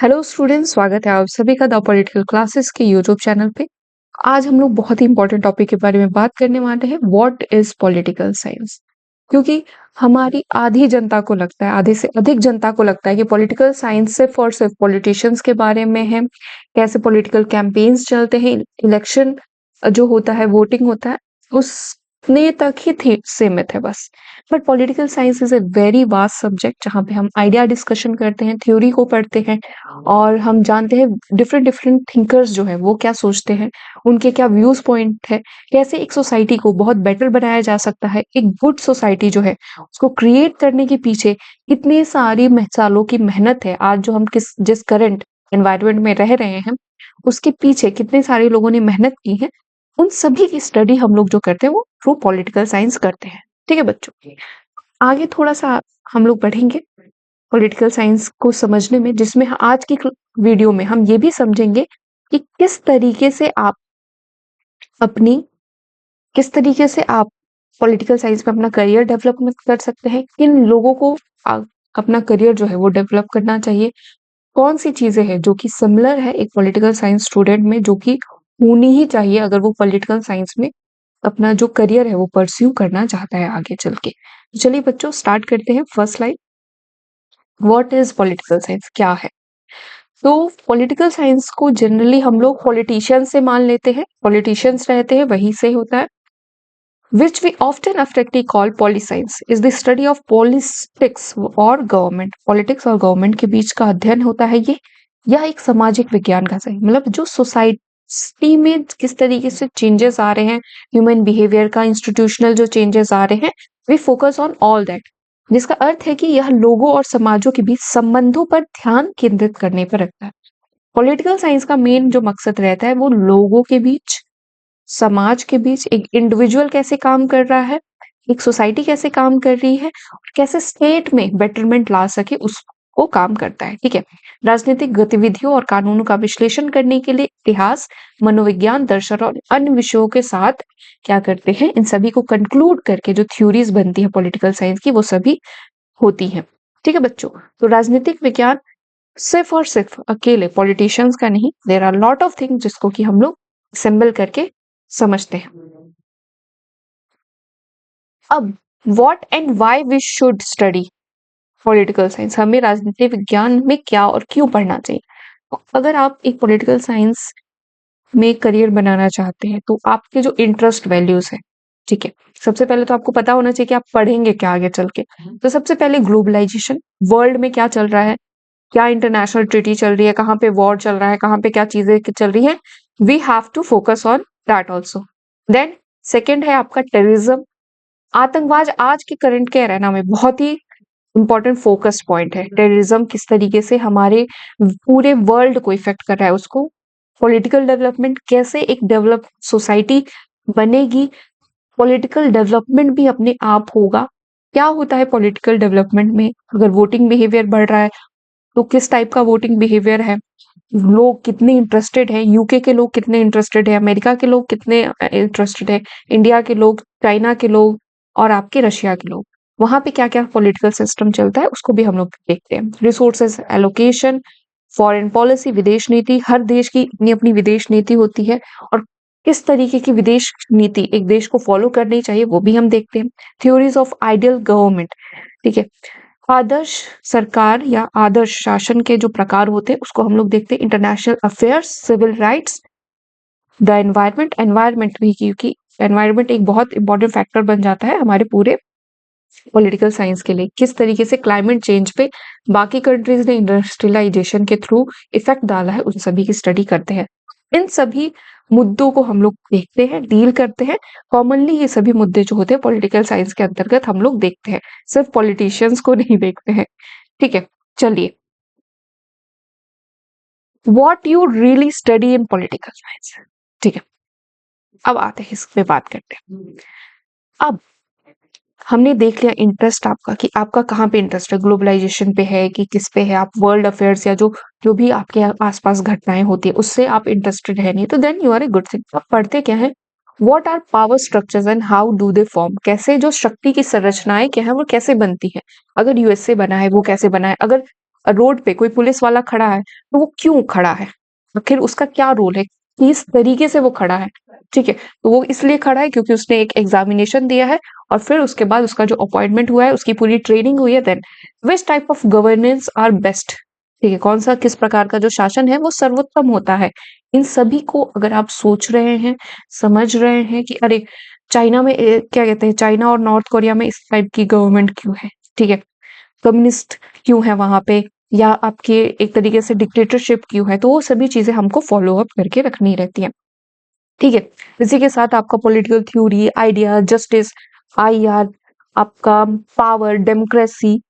Hello students, स्वागत है आप सभी का द पॉलिटिकल क्लासेस के यूट्यूब चैनल पे। आज हम लोग बहुत ही इंपॉर्टेंट टॉपिक के बारे में बात करने वाले हैं, व्हाट इज पॉलिटिकल साइंस। क्योंकि हमारी आधी जनता को लगता है, आधे से अधिक जनता को लगता है कि पॉलिटिकल साइंस सिर्फ और सिर्फ पॉलिटिशियंस के बारे में है, कैसे पॉलिटिकल कैंपेन्स चलते हैं, इलेक्शन जो होता है, वोटिंग होता है, उसने तक ही सीमित है बस। But political science is a very vast subject जहाँ पे हम आइडिया डिस्कशन करते हैं, थ्योरी को पढ़ते हैं और हम जानते हैं डिफरेंट डिफरेंट थिंकर्स जो है वो क्या सोचते हैं, उनके क्या व्यूज पॉइंट है, कैसे एक सोसाइटी को बहुत बेटर बनाया जा सकता है। एक गुड सोसाइटी जो है उसको क्रिएट करने के पीछे कितनी सारी सालों की मेहनत है। आज जो हम जिस करंट एनवायरनमेंट में रह रहे हैं उसके पीछे कितने सारे लोगों ने मेहनत की है, उन सभी की स्टडी हम लोग जो करते हैं वो थ्रू पॉलिटिकल साइंस करते हैं। ठीक है बच्चों, आगे थोड़ा सा हम लोग बढ़ेंगे पॉलिटिकल साइंस को समझने में, जिसमें आज की वीडियो में हम ये भी समझेंगे कि अपनी किस तरीके से आप पॉलिटिकल साइंस में अपना करियर डेवलपमेंट कर सकते हैं, किन लोगों को अपना करियर जो है वो डेवलप करना चाहिए, कौन सी चीजें हैं जो कि सिमिलर है एक पॉलिटिकल साइंस स्टूडेंट में, जो कि होनी ही चाहिए अगर वो पॉलिटिकल साइंस में अपना जो करियर है वो परस्यू करना चाहता है आगे चल के। तो चलिए बच्चों, स्टार्ट करते हैं। First line, what is political science, क्या है। तो पॉलिटिकल साइंस को जनरली हम लोग पॉलिटिशियंस से मान लेते हैं, पॉलिटिशियंस रहते हैं वहीं से होता है। Which we often affectly call poly science is the study of politics और गवर्नमेंट। पॉलिटिक्स और गवर्नमेंट के बीच का अध्ययन होता है ये। यह एक सामाजिक विज्ञान का सही मतलब जो सोसाइटी में किस तरीके से चेंजेस आ रहे हैं, ह्यूमन बिहेवियर का, इंस्टीट्यूशनल जो चेंजेस आ रहे हैं, we focus on all that. जिसका अर्थ है कि यह लोगों और समाजों के बीच संबंधों पर ध्यान केंद्रित करने पर रखता है। पॉलिटिकल साइंस का मेन जो मकसद रहता है वो लोगों के बीच, समाज के बीच, एक इंडिविजुअल कैसे काम कर रहा है, एक सोसाइटी कैसे काम कर रही है और कैसे स्टेट में बेटरमेंट ला सके उसको काम करता है। ठीक है, राजनीतिक गतिविधियों और कानूनों का विश्लेषण करने के लिए इतिहास, मनोविज्ञान, दर्शन और अन्य विषयों के साथ क्या करते हैं, इन सभी को कंक्लूड करके जो थ्योरीज बनती है पॉलिटिकल साइंस की वो सभी होती हैं। ठीक है बच्चों, तो राजनीतिक विज्ञान सिर्फ और सिर्फ अकेले पॉलिटिशियंस का नहीं, there are lot of things जिसको कि हम लोग असेंबल करके समझते हैं। अब what and why we should study political science, हमें राजनीति विज्ञान में क्या और क्यों पढ़ना चाहिए। तो अगर आप एक पॉलिटिकल साइंस में करियर बनाना चाहते हैं तो आपके जो इंटरेस्ट वैल्यूज है, ठीक है, सबसे पहले तो आपको पता होना चाहिए कि आप पढ़ेंगे क्या आगे चल के। तो सबसे पहले ग्लोबलाइजेशन, वर्ल्ड में क्या चल रहा है, क्या इंटरनेशनल ट्रीटी चल रही है, कहाँ पे वॉर चल रहा है, कहाँ पे क्या चीजें चल रही है, we have to focus on that also. Then second है आपका टेररिज्म, आतंकवाद आज के करंट के एरेना में बहुत ही इंपॉर्टेंट फोकस पॉइंट है। टेररिज्म किस तरीके से हमारे पूरे वर्ल्ड को इफेक्ट कर रहा है, उसको पॉलिटिकल डेवलपमेंट कैसे एक डेवलप सोसाइटी बनेगी, पॉलिटिकल डेवलपमेंट भी अपने आप होगा। क्या होता है पॉलिटिकल डेवलपमेंट में, अगर वोटिंग बिहेवियर बढ़ रहा है तो किस टाइप का वोटिंग बिहेवियर है, लोग कितने इंटरेस्टेड है, यूके के लोग कितने इंटरेस्टेड है, अमेरिका के लोग कितने इंटरेस्टेड है, इंडिया के लोग, चाइना के लोग और आपके रशिया के लोग, वहां पे क्या क्या पॉलिटिकल सिस्टम चलता है उसको भी हम लोग देखते हैं। रिसोर्सेज एलोकेशन, फॉरेन पॉलिसी, विदेश नीति, हर देश की अपनी अपनी विदेश नीति होती है और किस तरीके की विदेश नीति एक देश को फॉलो करनी चाहिए वो भी हम देखते हैं। थ्योरीज ऑफ आइडियल गवर्नमेंट, ठीक है, आदर्श सरकार या आदर्श शासन के जो प्रकार होते हैं उसको हम लोग देखते हैं। International affairs, civil rights, the environment, environment भी, क्योंकि एनवायरमेंट एक बहुत इंपॉर्टेंट फैक्टर बन जाता है हमारे पूरे पॉलिटिकल साइंस के लिए। किस तरीके से क्लाइमेट चेंज पे बाकी कंट्रीज ने इंडस्ट्रियलाइजेशन के थ्रू इफेक्ट डाला है, उन सभी की स्टडी करते हैं। इन सभी मुद्दों को हम लोग देखते हैं, डील करते हैं। कॉमनली ये सभी मुद्दे जो होते हैं पॉलिटिकल साइंस के अंतर्गत हम लोग देखते हैं, सिर्फ पॉलिटिशियंस को नहीं देखते हैं। ठीक है, चलिए, what you really study in political science. ठीक है, अब आते हैं इस पे बात करते हैं। अब हमने देख लिया इंटरेस्ट आपका कि आपका कहाँ पे इंटरेस्ट है, ग्लोबलाइजेशन पे है कि किस पे है, आप वर्ल्ड अफेयर्स या जो जो भी आपके आसपास घटनाएं होती है उससे आप इंटरेस्टेड है नहीं, तो then you are a good thing. आप पढ़ते क्या है, what are power structures and how do they form, कैसे जो शक्ति की संरचनाएं क्या है वो कैसे बनती है, अगर यूएसए बना है वो कैसे बना है, अगर रोड पे कोई पुलिस वाला खड़ा है तो वो क्यों खड़ा है, आखिर उसका क्या रोल है, किस तरीके से वो खड़ा है। ठीक है, तो वो इसलिए खड़ा है क्योंकि उसने एक एग्जामिनेशन दिया है और फिर उसके बाद उसका जो अपॉइंटमेंट हुआ है, उसकी पूरी ट्रेनिंग हुई है, then which type of governance are best. ठीक है, कौन सा किस प्रकार का जो शासन है वो सर्वोत्तम होता है। इन सभी को अगर आप सोच रहे हैं, समझ रहे हैं कि अरे चाइना में क्या कहते हैं, चाइना और नॉर्थ कोरिया में इस टाइप की गवर्नमेंट क्यों है, ठीक है, कम्युनिस्ट क्यों है वहां पे, या आपके एक तरीके से डिक्टेटरशिप क्यों है, तो वो सभी चीजें हमको फॉलो अप करके रखनी रहती है। ठीक है, इसी के साथ आपका political theory, idea, justice, IR, आपका power, democracy,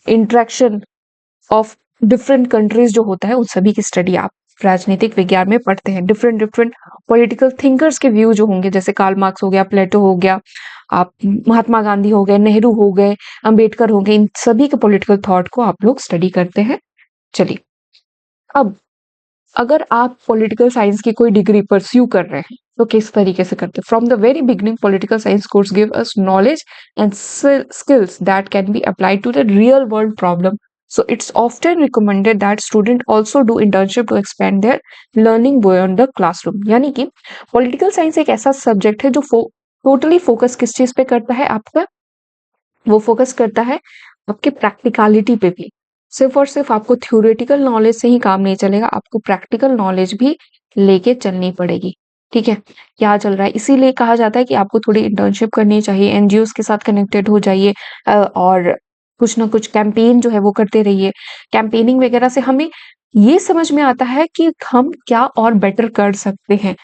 interaction of different countries जो होता है, उन सभी की स्टडी आप राजनीतिक विज्ञान में पढ़ते हैं। डिफरेंट डिफरेंट पॉलिटिकल थिंकर्स के व्यू जो होंगे, जैसे कार्ल मार्क्स हो गया, प्लेटो हो गया, आप महात्मा गांधी हो गए, नेहरू हो गए, अंबेडकर हो गए, इन सभी के पॉलिटिकल थॉट को आप लोग स्टडी करते हैं। चलिए, अब अगर आप पॉलिटिकल साइंस की कोई डिग्री परस्यू कर रहे हैं तो किस तरीके से करते हैं। From the very beginning political science course give us knowledge and skills that can be applied to the real world problem. So it's often recommended that student also do internship to expand their learning beyond the classroom. यानी कि political science एक ऐसा subject है जो totally focus किस चीज पे करता है आपका, वो फोकस करता है आपके प्रैक्टिकलिटी पे भी। सिर्फ और सिर्फ आपको थ्योरेटिकल नॉलेज से ही काम नहीं चलेगा, आपको प्रैक्टिकल नॉलेज भी लेके चलनी पड़ेगी। ठीक है, क्या चल रहा है, इसीलिए कहा जाता है कि आपको थोड़ी इंटर्नशिप करनी चाहिए, एनजीओस के साथ कनेक्टेड हो जाइए, और कुछ ना कुछ कैंपेन जो है वो करते रहिए। कैंपेनिंग वगैरह से हमें ये समझ में आता है कि हम क्या और बेटर कर सकते हैं,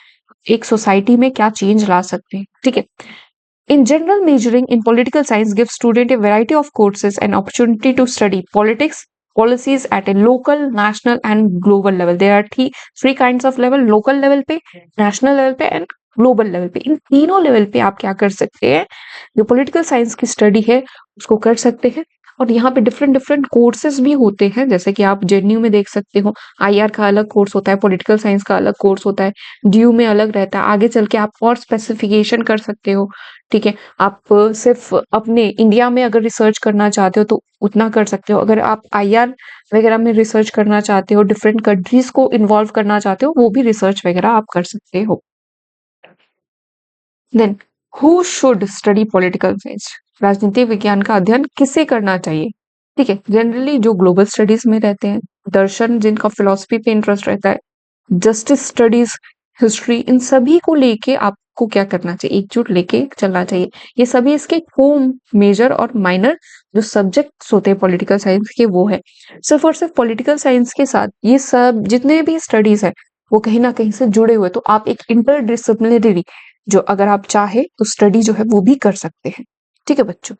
एक सोसाइटी में क्या चेंज ला सकते हैं। ठीक है, in general, majoring in political science gives student a variety of courses and opportunity to study politics, policies at a local, national and global level. There are three kinds of level: local level पे, national level पे and global level पे। इन तीनों level पे आप क्या कर सकते हैं, जो पॉलिटिकल साइंस की स्टडी है उसको कर सकते हैं। और यहाँ पे डिफरेंट डिफरेंट कोर्सेज भी होते हैं, जैसे कि आप जेएनयू में देख सकते हो, आईआर का अलग कोर्स होता है, पॉलिटिकल साइंस का अलग कोर्स होता है, डीयू में अलग रहता है। आगे चल के आप और स्पेसिफिकेशन कर सकते हो। ठीक है, आप सिर्फ अपने इंडिया में अगर रिसर्च करना चाहते हो तो उतना कर सकते हो। अगर आप आईआर वगैरह में रिसर्च करना चाहते हो, डिफरेंट कंट्रीज को इन्वॉल्व करना चाहते हो, वो भी रिसर्च वगैरह आप कर सकते हो। Then who should study political science, राजनीतिक विज्ञान का अध्ययन किसे करना चाहिए। ठीक है, जनरली जो ग्लोबल स्टडीज में रहते हैं, दर्शन जिनका फिलोसफी पे इंटरेस्ट रहता है, जस्टिस स्टडीज, हिस्ट्री, इन सभी को लेके आपको क्या करना चाहिए, एकजुट लेके चलना चाहिए। ये सभी इसके होम, मेजर और माइनर जो सब्जेक्ट्स होते हैं पॉलिटिकल साइंस के, वो है। सिर्फ और सिर्फ पॉलिटिकल साइंस के साथ ये सब जितने भी स्टडीज है वो कहीं ना कहीं से जुड़े हुए, तो आप एक इंटरडिसिप्लिनरी जो अगर आप चाहे तो स्टडी जो है वो भी कर सकते हैं। ठीक है बच्चों,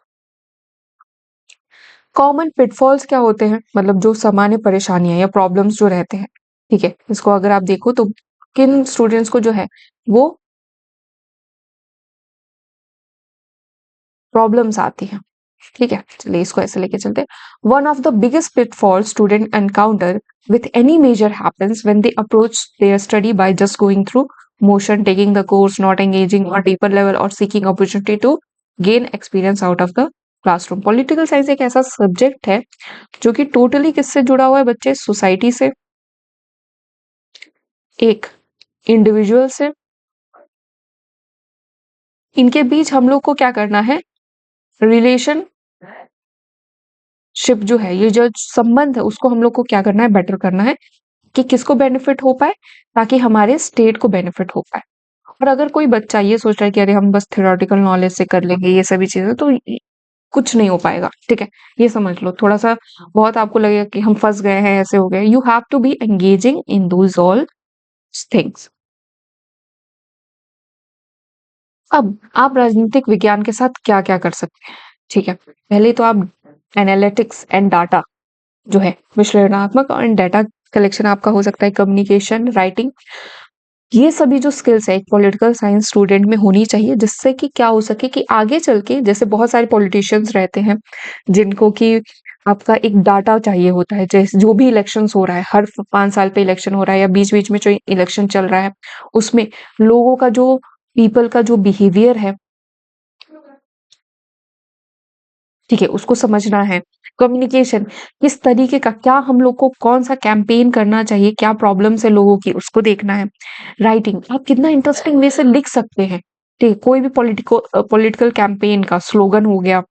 कॉमन पिटफॉल्स क्या होते हैं, मतलब जो सामान्य परेशानियां या प्रॉब्लम्स जो रहते हैं। ठीक है, इसको अगर आप देखो तो किन स्टूडेंट्स को जो है वो प्रॉब्लम्स आती हैं। ठीक है, चलिए इसको ऐसे लेके चलते हैं। One of the biggest pitfall student encounter with any major happens when they approach their study by just going through motion, taking the course, not engaging on deeper level और seeking opportunity to gain experience out of the classroom. Political science एक ऐसा subject है जो कि totally किससे जुड़ा हुआ है बच्चे, सोसाइटी से, एक इंडिविजुअल से। इनके बीच हम लोग को क्या करना है, रिलेशन शिप जो है, ये जो संबंध है उसको हम लोग को क्या करना है, बेटर करना है, कि किसको बेनिफिट हो पाए, ताकि हमारे स्टेट को बेनिफिट हो पाए। और अगर कोई बच्चा ये सोच रहा है कि अरे हम बस थ्योरेटिकल नॉलेज से कर लेंगे ये सभी चीजें, तो कुछ नहीं हो पाएगा। ठीक है, ये समझ लो, थोड़ा सा बहुत आपको लगेगा कि हम फंस गए हैं, ऐसे हो गए। You have to be engaging in those all things. अब आप राजनीतिक विज्ञान के साथ क्या क्या कर सकते हैं। ठीक है, पहले तो आप एनालिटिक्स एंड डाटा जो है, विश्लेषणात्मक और डाटा कलेक्शन आपका हो सकता है, कम्युनिकेशन, राइटिंग, ये सभी जो स्किल्स है एक पॉलिटिकल साइंस स्टूडेंट में होनी चाहिए, जिससे कि क्या हो सके कि आगे चल के, जैसे बहुत सारे पॉलिटिशियंस रहते हैं जिनको कि आपका एक डाटा चाहिए होता है, जैसे जो भी इलेक्शंस हो रहा है, हर 5 साल पे इलेक्शन हो रहा है या बीच बीच में जो इलेक्शन चल रहा है, उसमें लोगों का जो, पीपल का जो बिहेवियर है, ठीक है, उसको समझना है। कम्युनिकेशन, किस तरीके का, क्या हम लोग को कौन सा कैंपेन करना चाहिए, क्या प्रॉब्लम्स है लोगों की, उसको देखना है। राइटिंग, आप कितना इंटरेस्टिंग वे से लिख सकते हैं, ठीक है, कोई भी पॉलिटिकल कैंपेन का स्लोगन हो गया,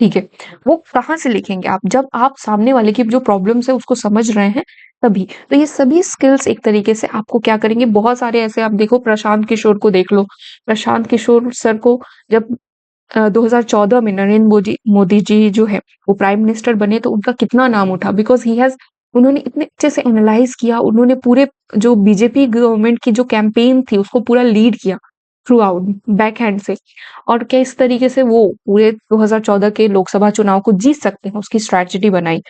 ठीक है, वो कहाँ से लिखेंगे आप, जब आप सामने वाले की जो प्रॉब्लम्स है उसको समझ रहे हैं तभी। तो ये सभी स्किल्स एक तरीके से आपको क्या करेंगे, बहुत सारे ऐसे आप देखो, प्रशांत किशोर को देख लो, प्रशांत किशोर सर को जब 2014 में नरेंद्र मोदी जी जो है वो प्राइम मिनिस्टर बने तो उनका कितना नाम उठा, बिकॉज ही हैज, उन्होंने इतने अच्छे से एनालाइज किया, उन्होंने पूरे जो बीजेपी गवर्नमेंट की जो कैंपेन थी उसको पूरा लीड किया थ्रू आउट, बैक हैंड से, और क्या इस तरीके से वो पूरे 2014 के लोकसभा चुनाव को जीत सकते हैं, उसकी स्ट्रैटेजी बनाई।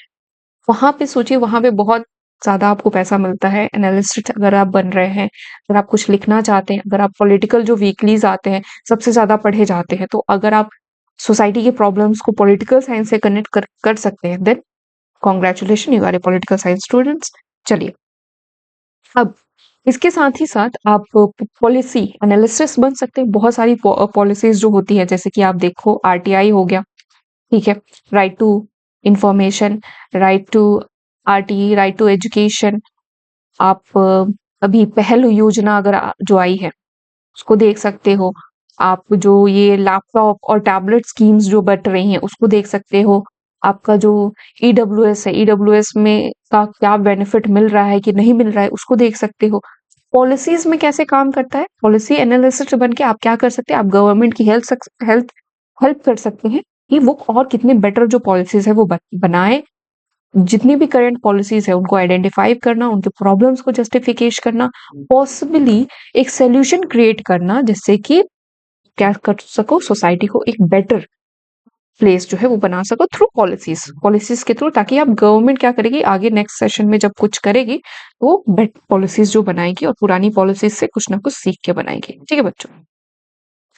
वहां पे सोचिए, वहां पे बहुत ज्यादा आपको पैसा मिलता है, एनालिस्ट अगर आप बन रहे हैं, अगर आप कुछ लिखना चाहते हैं, अगर आप पॉलिटिकल जो वीकलीज आते हैं सबसे ज्यादा पढ़े जाते हैं, तो अगर आप सोसाइटी के प्रॉब्लम्स को पॉलिटिकल साइंस से कनेक्ट कर सकते हैं, then congratulation, you are a political science students. चलिए, अब इसके साथ ही साथ आप पॉलिसी एनालिसिस बन सकते हैं, बहुत सारी पॉलिसीज जो होती है, जैसे कि आप देखो आरटीआई हो गया, ठीक है, right to information, right to RT, right to education, आप अभी पहल योजना अगर जो आई है उसको देख सकते हो, आप जो ये लैपटॉप और टैबलेट स्कीम्स जो बट रही हैं उसको देख सकते हो, आपका जो ईडब्ल्यूएस है, ईडब्ल्यूएस में का क्या बेनिफिट मिल रहा है कि नहीं मिल रहा है उसको देख सकते हो। पॉलिसीज में कैसे काम करता है, पॉलिसी एनालिस्ट बन के आप क्या कर सकते हैं, आप गवर्नमेंट की हेल्थ हेल्प कर सकते हैं कि वो और कितने बेटर जो पॉलिसीज है वो बनाए, जितनी भी करंट पॉलिसीज है उनको आइडेंटिफाई करना, उनके प्रॉब्लम्स को जस्टिफिकेश करना, पॉसिबली एक सोल्यूशन क्रिएट करना जिससे कि क्या कर सको, सोसाइटी को एक बेटर प्लेस जो है वो बना सको थ्रू पॉलिसीज के थ्रू, ताकि आप गवर्नमेंट क्या करेगी आगे नेक्स्ट सेशन में जब कुछ करेगी तो वो बेटर पॉलिसीज जो बनाएगी और पुरानी पॉलिसीज से कुछ ना कुछ सीख के बनाएगी। ठीक है बच्चों,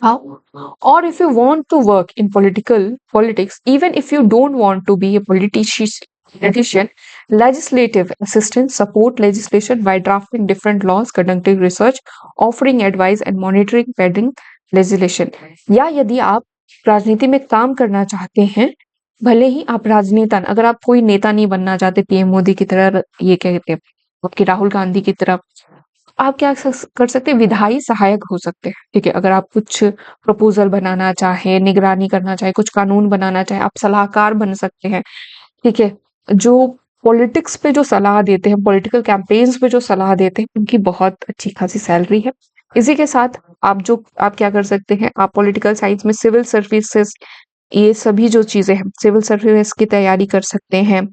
how, or if you want to work in politics, even if you don't want to be a politician, legislative assistance, support legislation by drafting different laws, conducting research, offering advice and monitoring pending legislation। या यदि आप राजनीति में काम करना चाहते हैं, भले ही आप राजनेता, अगर आप कोई नेता नहीं बनना चाहते पीएम मोदी की तरह, ये क्या कहते हैं आपकी राहुल गांधी की तरह, आप क्या कर सकते हैं, विधायी सहायक हो सकते हैं, ठीक है, अगर आप कुछ प्रपोजल बनाना चाहे, निगरानी करना चाहे, कुछ कानून बनाना चाहे, आप सलाहकार बन सकते हैं, ठीक है, जो पॉलिटिक्स पे जो सलाह देते हैं, पॉलिटिकल कैंपेन्स पे जो सलाह देते हैं, उनकी बहुत अच्छी खासी सैलरी है। इसी के साथ आप क्या कर सकते हैं, आप पॉलिटिकल साइंस में सिविल सर्विसेज, ये सभी जो चीजें हैं, सिविल सर्विस की तैयारी कर सकते हैं,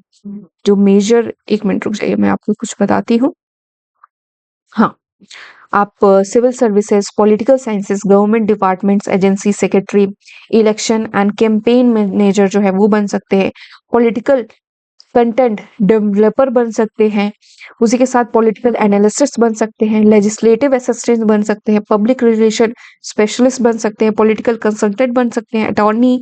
जो मेजर, एक मिनट रुक जाइए मैं आपको कुछ बताती हूँ। हाँ, आप civil services, political sciences, government departments, agency secretary, election and campaign manager जो है वो बन सकते हैं, पॉलिटिकल कंटेंट डेवलपर बन सकते हैं, उसी के साथ पॉलिटिकल एनालिस्ट बन सकते हैं, लेजिस्लेटिव असिस्टेंट बन सकते हैं, पब्लिक रिलेशन स्पेशलिस्ट बन सकते हैं, पॉलिटिकल कंसल्टेंट बन सकते हैं, attorney,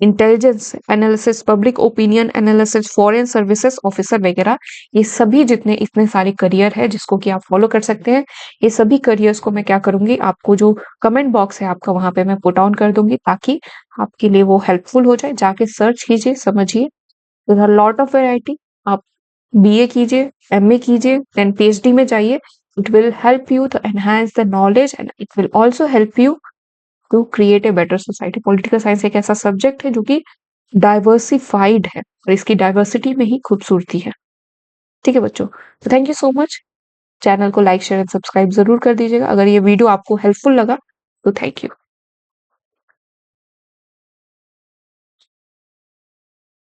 intelligence analysis, public opinion analysis, foreign services officer वगैरह, ये सभी जितने इतने सारे करियर है जिसको कि आप फॉलो कर सकते हैं। ये सभी करियर्स को मैं क्या करूंगी, आपको जो कमेंट बॉक्स है आपका वहां पे मैं पुट ऑन कर दूंगी, ताकि आपके लिए वो हेल्पफुल हो जाए, जाके सर्च कीजिए, समझिए, लॉट ऑफ वैरायटी। आप बीए कीजिए, एमए कीजिए, देन पीएचडी में जाइए, it will help you to enhance the knowledge and it will also help you to create a better society. Political science एक ऐसा सब्जेक्ट है जो कि डाइवर्सिफाइड है और इसकी डाइवर्सिटी में ही खूबसूरती है। ठीक है बच्चों, तो thank you so much. Channel को लाइक शेयर एंड सब्सक्राइब जरूर कर दीजिएगा। अगर ये वीडियो आपको हेल्पफुल लगा तो थैंक यू।